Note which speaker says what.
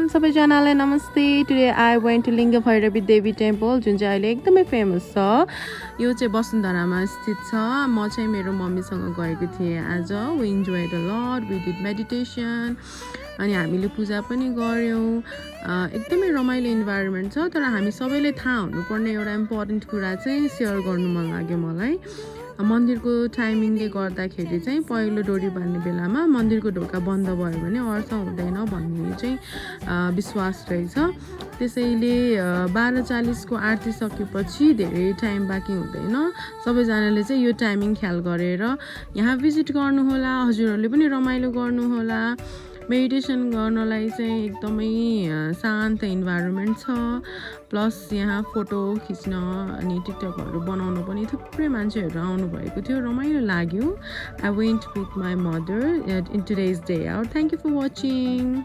Speaker 1: everyone सबैजनालाई नमस्ते today I went to लिङ्ग भैरवी देवी टेम्पल जुन चाहिँ अहिले एकदमै फेमस छ यो चाहिँ वसुन्धरामा स्थित छ म चाहिँ मेरो मम्मीसँग गएको थिएँ आज we enjoyed a lot we did meditation अनि हामीले पूजा पनि गऱ्यौँ एकदमै रमाइलो इन्भाइरोमेन्ट छ तर हामी सबैले थाहा हुनुपर्ने एउटा इम्पोर्टेन्ट कुरा चाहिँ सेयर गर्नु मन लाग्यो मलाई मन्दिरको टाइमिङले गर्दाखेरि चाहिँ पहिलो डोरी बाल्ने बेलामा मन्दिरको ढोका बन्द भयो भने अर्थ हुँदैन भन्ने चाहिँ विश्वास रहेछ त्यसैले 12:40 को आरती सकेपछि धेरै टाइम बाँकी हुँदैन सबैजनाले चाहिँ यो टाइमिङ ख्याल गरेर यहाँ भिजिट गर्नुहोला हजुरहरूले पनि रमाइलो गर्नुहोला मेडिटेसन गर्नलाई चाहिँ एकदमै शान्त इन्भाइरोमेन्ट छ प्लस यहाँ फोटो खिच्न अनि टिकटकहरू बनाउन पनि थुप्रै मान्छेहरू आउनुभएको थियो रमाइलो लाग्यो I went with my mother in today's day out thank you for watching